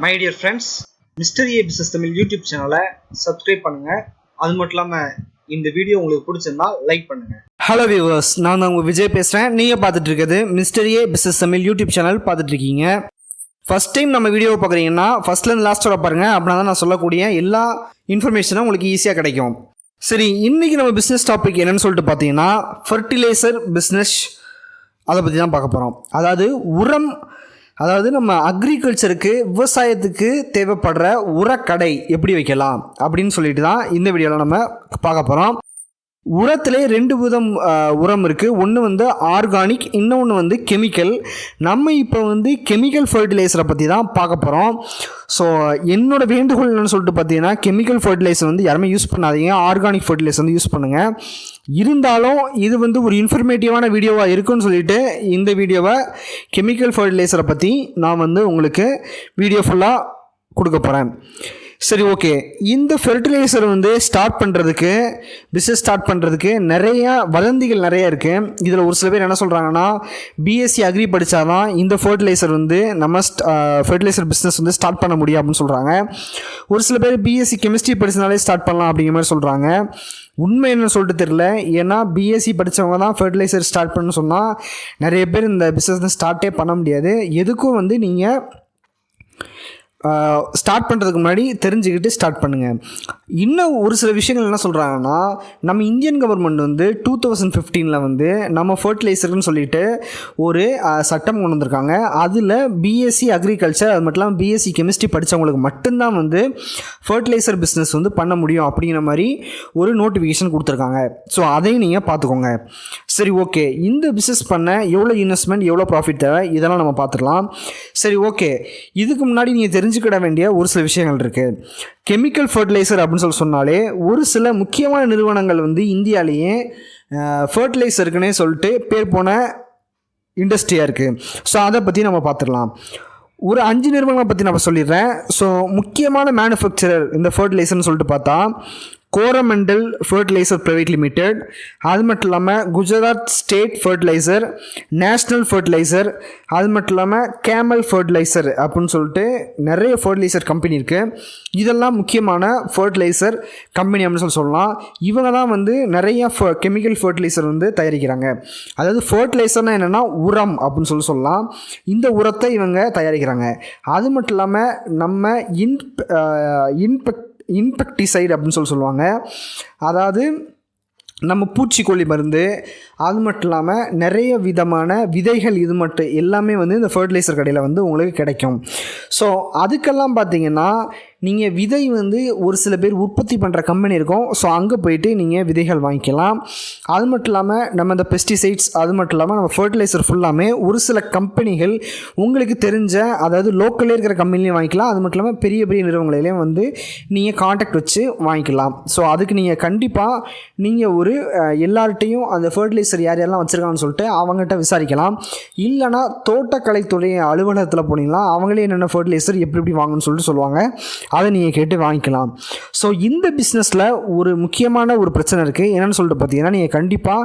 My dear friends, MR.A business Tamil YouTube சேனலை subscribe பண்ணுங்க. அது மட்டும் இல்லாமல் இந்த வீடியோ உங்களுக்கு பிடிச்சிருந்தா லைக் பண்ணுங்க. ஹலோ வியூவர்ஸ், நான் தான் உங்கள் விஜய் பேசுகிறேன். நீங்கள் பார்த்துட்டு இருக்கிறது MR.A business Tamil YouTube channel பார்த்துட்டு இருக்கீங்க. ஃபஸ்ட் டைம் நம்ம வீடியோவை பார்க்குறீங்கன்னா ஃபஸ்ட்லேருந்து லாஸ்ட் வர பாருங்கள். அப்படின்னா தான் நான் சொல்லக்கூடிய எல்லா இன்ஃபர்மேஷனும் உங்களுக்கு ஈஸியாக கிடைக்கும். சரி, இன்றைக்கி நம்ம பிஸ்னஸ் டாபிக் என்னென்னு சொல்லிட்டு பார்த்தீங்கன்னா ஃபர்டிலைசர் பிஸ்னஸ், அதை பற்றி தான் பார்க்க போகிறோம். அதாவது உரம், அதாவது நம்ம அக்ரிகல்ச்சருக்கு விவசாயத்துக்கு தேவைப்படுற உரக்கடை எப்படி வைக்கலாம் அப்படின்னு சொல்லிட்டு தான் இந்த வீடியோவில் நம்ம பார்க்க போகிறோம். உரத்திலே ரெண்டு விதம் உரம் இருக்குது. ஒன்று வந்து ஆர்கானிக், இன்னொன்று வந்து கெமிக்கல். நம்ம இப்போ வந்து கெமிக்கல் ஃபர்டிலைசரை பற்றி தான் பார்க்க போகிறோம். ஸோ என்னோட வேண்டுகோள் என்னென்னு சொல்லிட்டு பார்த்தீங்கன்னா, கெமிக்கல் ஃபர்டிலைசர் வந்து யாருமே யூஸ் பண்ணாதீங்க, ஆர்கானிக் ஃபர்டிலைசர் வந்து யூஸ் பண்ணுங்கள். இருந்தாலும் இது வந்து ஒரு இன்ஃபர்மேட்டிவான வீடியோவாக இருக்குன்னு சொல்லிட்டு இந்த வீடியோவை கெமிக்கல் ஃபர்டிலைசரை பற்றி நான் வந்து உங்களுக்கு வீடியோ ஃபுல்லாக கொடுக்க போகிறேன். சரி, ஓகே. இந்த ஃபெர்டிலைசர் வந்து பிஸ்னஸ் ஸ்டார்ட் பண்ணுறதுக்கு நிறையா வதந்திகள் நிறையா இருக்குது. இதில் ஒரு சில பேர் என்ன சொல்கிறாங்கன்னா, பிஎஸ்சி அக்ரி படித்தா தான் இந்த ஃபர்டிலைசர் வந்து நம்ம ஃபெர்டிலைசர் பிஸ்னஸ் வந்து ஸ்டார்ட் பண்ண முடியும் அப்படின்னு சொல்கிறாங்க. ஒரு சில பேர் பிஎஸ்சி கெமிஸ்ட்ரி படித்தனாலே ஸ்டார்ட் பண்ணலாம் அப்படிங்கிற மாதிரி சொல்கிறாங்க. உண்மை என்னன்னு சொல்லிட்டு தெரியல. ஏன்னா பிஎஸ்சி படித்தவங்க தான் ஃபர்டிலைசர் ஸ்டார்ட் பண்ணணும்னு சொன்னால் நிறைய பேர் இந்த பிஸ்னஸ் ஸ்டார்ட்டே பண்ண முடியாது. எதுக்கும் வந்து நீங்கள் ஸ்டார்ட் பண்ணுறதுக்கு முன்னாடி தெரிஞ்சுக்கிட்டு ஸ்டார்ட் பண்ணுங்கள். இன்னும் ஒரு சில விஷயங்கள் என்ன சொல்கிறாங்கன்னா, நம்ம இந்தியன் கவர்மெண்ட் வந்து 2015 வந்து நம்ம ஃபர்டிலைசர்னு சொல்லிட்டு ஒரு சட்டம் கொண்டு வந்திருக்காங்க. அதில் பிஎஸ்சி அக்ரிகல்ச்சர், அது மட்டும் இல்லாமல் பிஎஸ்சி கெமிஸ்ட்ரி படித்தவங்களுக்கு மட்டும்தான் வந்து ஃபர்டிலைசர் பிஸ்னஸ் வந்து பண்ண முடியும் அப்படிங்கிற மாதிரி ஒரு நோட்டிஃபிகேஷன் கொடுத்துருக்காங்க. ஸோ அதையும் நீங்கள் பார்த்துக்கோங்க. சரி, ஓகே. இந்த பிஸ்னஸ் பண்ண எவ்வளோ இன்வெஸ்ட்மெண்ட், எவ்வளோ ப்ராஃபிட் தேவை, இதெல்லாம் நம்ம பார்த்துக்கலாம். சரி, ஓகே. இதுக்கு முன்னாடி நீங்கள் தெரிஞ்சுக்கிட வேண்டிய ஒரு சில விஷயங்கள் இருக்குது. கெமிக்கல் ஃபர்டிலைசர் அப்படின்னு சொன்னாலே ஒரு சில முக்கியமான நிறுவனங்கள் வந்து இந்தியாவிலேயே ஃபர்டிலைசருக்குன்னே சொல்லிட்டு பேர் போன இண்டஸ்ட்ரியாக இருக்குது. ஸோ அதை பற்றி நம்ம பார்த்துடலாம். ஒரு 5 நிறுவனங்களை பற்றி நம்ம சொல்லிடுறேன். ஸோ முக்கியமான மேனுஃபேக்சரர் இந்த ஃபர்டிலைசர்னு சொல்லிட்டு பார்த்தா கோரமண்டல் ஃபர்டிலைசர் பிரைவேட் லிமிடெட், அது மட்டும் இல்லாமல் Gujarat state fertiliser, national fertiliser, அது மட்டும் இல்லாமல் கேமல் ஃபர்டிலைசர் அப்படின்னு சொல்லிட்டு நிறைய ஃபர்டிலைசர் கம்பெனி இருக்குது. இதெல்லாம் முக்கியமான ஃபர்டிலைசர் கம்பெனி அப்படின்னு சொல்லலாம். இவங்க தான் வந்து நிறைய கெமிக்கல் ஃபர்டிலைசர் வந்து தயாரிக்கிறாங்க. அதாவது ஃபர்டிலைசர்னால் என்னென்னா உரம் அப்படின்னு சொல்லலாம். இந்த உரத்தை இவங்க தயாரிக்கிறாங்க. அது மட்டும் இல்லாமல் நம்ம இன்பெக்டிசைடு அப்படின்னு சொல்லுவாங்க. அதாவது நம்ம பூச்சிக்கொல்லி மருந்து, அது மட்டும் இல்லாமல் நிறைய விதமான விதைகள், இது மட்டும் எல்லாமே வந்து இந்த ஃபர்டிலைசர் கடையில் வந்து உங்களுக்கு கிடைக்கும். ஸோ அதுக்கெல்லாம் பார்த்திங்கன்னா நீங்கள் விதை வந்து ஒரு சில பேர் உற்பத்தி பண்ணுற கம்பெனி இருக்கும். ஸோ அங்கே போயிட்டு நீங்கள் விதைகள் வாங்கிக்கலாம். அது மட்டும் இல்லாமல் நம்ம இந்த பெஸ்டிசைட்ஸ், அது மட்டும் இல்லாமல் நம்ம ஃபர்டிலைசர் ஃபுல்லாமே ஒரு சில கம்பெனிகள் உங்களுக்கு தெரிஞ்ச, அதாவது லோக்கல்லே இருக்கிற கம்பெனிலையும் வாங்கிக்கலாம். அது மட்டும் இல்லாமல் பெரிய பெரிய நிறுவனங்களையும் வந்து நீங்கள் கான்டாக்ட் வச்சு வாங்கிக்கலாம். ஸோ அதுக்கு நீங்கள் கண்டிப்பாக நீங்கள் ஒரு எல்லார்ட்டையும் அந்த ஃபர்டிலைசர் யார் யாரெல்லாம் வச்சுருக்காங்கன்னு சொல்லிட்டு அவங்ககிட்ட விசாரிக்கலாம். இல்லைனா தோட்டக்கலைத்துறை அலுவலகத்தில் போனீங்கன்னா அவங்களே என்னென்ன ஃபர்டிலைசர் எப்படி வாங்கணும்னு சொல்லிட்டு சொல்லுவாங்க. அதை நீங்கள் கேட்டு வாங்கிக்கலாம். ஸோ இந்த பிஸ்னஸில் ஒரு முக்கியமான ஒரு பிரச்சனை இருக்குது. என்னென்னு சொல்லிட்டு பார்த்தீங்கன்னா, நீங்கள் கண்டிப்பாக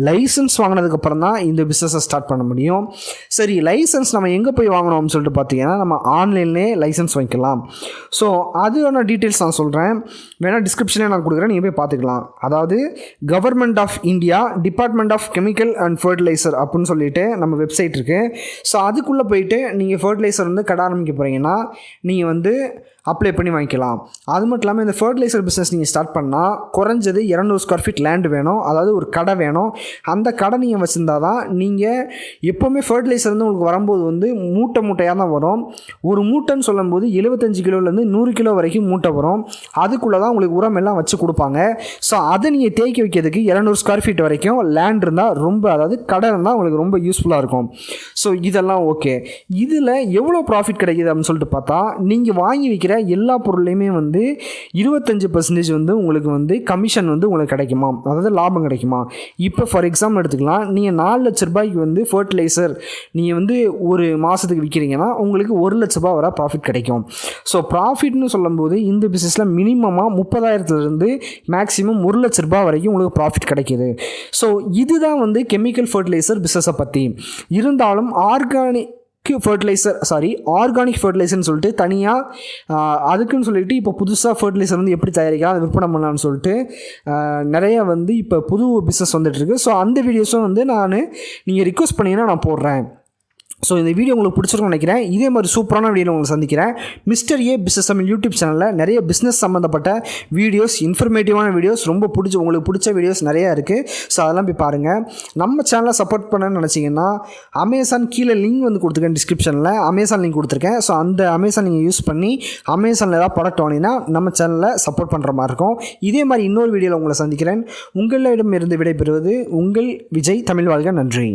லைசன்ஸ் வாங்கினதுக்கப்புறம் தான் இந்த பிஸ்னஸை ஸ்டார்ட் பண்ண முடியும். சரி, லைசன்ஸ் நம்ம எங்கே போய் வாங்கணும்னு சொல்லிட்டு பார்த்தீங்கன்னா, நம்ம ஆன்லைன்லேயே லைசன்ஸ் வாங்கிக்கலாம். ஸோ அதுக்கான டீட்டெயில்ஸ் நான் சொல்கிறேன், வேணால் டிஸ்கிரிப்ஷனே நான் கொடுக்குறேன், நீங்கள் போய் பார்த்துக்கலாம். அதாவது government of India, department of chemical and fertilizer அப்படின்னு சொல்லிட்டு நம்ம வெப்சைட் இருக்குது. ஸோ அதுக்குள்ளே போயிட்டு நீங்கள் ஃபர்டிலைசர் வந்து கடை ஆரம்பிக்க போகிறீங்கன்னா நீங்கள் வந்து அப்ளை பண்ணி வாங்கிக்கலாம். அது மட்டும் இல்லாமல் இந்த ஃபர்டிலைசர் பிஸ்னஸ் நீங்கள் ஸ்டார்ட் பண்ணால் குறைஞ்சது 200 ஸ்கொயர் ஃபீட் லேண்டு வேணும். அதாவது ஒரு கடை வேணும். அந்த கடை நீங்கள் வச்சுருந்தா தான் நீங்கள் எப்போவுமே ஃபர்டிலைசர் வந்து உங்களுக்கு வரும்போது வந்து மூட்டையாக தான் வரும். ஒரு மூட்டைன்னு சொல்லும்போது 75 கிலோலேருந்து 100 கிலோ வரைக்கும் மூட்டை வரும். அதுக்குள்ளே தான் உங்களுக்கு உரம் எல்லாம் வச்சு கொடுப்பாங்க. ஸோ அதை நீங்கள் தேக்கி வைக்கிறதுக்கு 200 ஸ்கொயர் ஃபீட் வரைக்கும் லேண்ட் இருந்தால் ரொம்ப, அதாவது கடை இருந்தால் உங்களுக்கு ரொம்ப யூஸ்ஃபுல்லாக இருக்கும். ஸோ இதெல்லாம் ஓகே. இதில் எவ்வளோ ப்ராஃபிட் கிடைக்கிது அப்படின்னு சொல்லிட்டு பார்த்தா, நீங்கள் வாங்கி வைக்கிற எல்லா பொருளையுமே வந்து 25% வந்து உங்களுக்கு வந்து கமிஷன் வந்து உங்களுக்கு கிடைக்குமா, அதாவது லாபம் கிடைக்குமா. இப்போ ஃபார் எக்ஸாம்பிள் எடுத்துக்கலாம், நீங்கள் 4 லட்ச ரூபாய்க்கு வந்து ஃபர்டிலைசர் நீங்கள் வந்து ஒரு மாதத்துக்கு விற்கிறீங்கன்னா உங்களுக்கு 1 லட்ச ரூபாய் வர ப்ராஃபிட் கிடைக்கும். ஸோ ப்ராஃபிட்னு சொல்லும்போது இந்த பிஸ்னஸில் மினிமமாக 30,000 மேக்ஸிமம் 1 லட்ச ரூபாய் வரைக்கும் உங்களுக்கு ப்ராஃபிட் கிடைக்கிது. ஸோ இதுதான் வந்து கெமிக்கல் ஃபர்டிலைசர் பிஸ்னஸை பற்றி. இருந்தாலும் ஆர்கானிக் ஆர்கானிக் ஃபர்டிலைசர்னு சொல்லிட்டு தனியாக அதுக்குன்னு சொல்லிட்டு இப்போ புதுசாக ஃபர்டிலைசர் வந்து எப்படி தயாரிக்கலாம் அதை விற்பனை பண்ணலான்னு சொல்லிட்டு நிறைய வந்து இப்போ புது பிஸ்னஸ் வந்துட்டுருக்கு. ஸோ அந்த வீடியோஸும் வந்து நீங்கள் ரிக்வஸ்ட் பண்ணிங்கன்னா நான் போடுறேன். ஸோ இந்த வீடியோ உங்களுக்கு பிடிச்சிருக்கும்னு நினைக்கிறேன். இதே மாதிரி சூப்பரான வீடியோ உங்களுக்கு சந்திக்கிறேன். Mister A business Tamil YouTube சேனலில் நிறைய பிஸ்னஸ் சம்மந்தப்பட்ட வீடியோஸ், இன்ஃபர்மேட்டிவான வீடியோஸ், உங்களுக்கு பிடிச்ச வீடியோஸ் நிறையா இருக்குது. ஸோ அதெல்லாம் போய் பாருங்கள். நம்ம சேனலை சப்போர்ட் பண்ணணும்னு நினச்சிங்கன்னா அமேசான் கீழே லிங்க் வந்து கொடுத்துருக்கேன், டிஸ்கிரிப்ஷனில் அமேசான் லிங்க் கொடுத்துருக்கேன். ஸோ அந்த அமேசான் நீங்கள் யூஸ் பண்ணி அமேசானில் ஏதாவது ப்ராடக்ட் வாங்கினா நம்ம சேனலில் சப்போர்ட் பண்ணுற மாதிரி இருக்கும். இதே மாதிரி இன்னொரு வீடியோவில் உங்களை சந்திக்கிறேன். உங்களிடமிருந்து விடைபெறுவது உங்கள் விஜய். தமிழ் வாழ்க. நன்றி.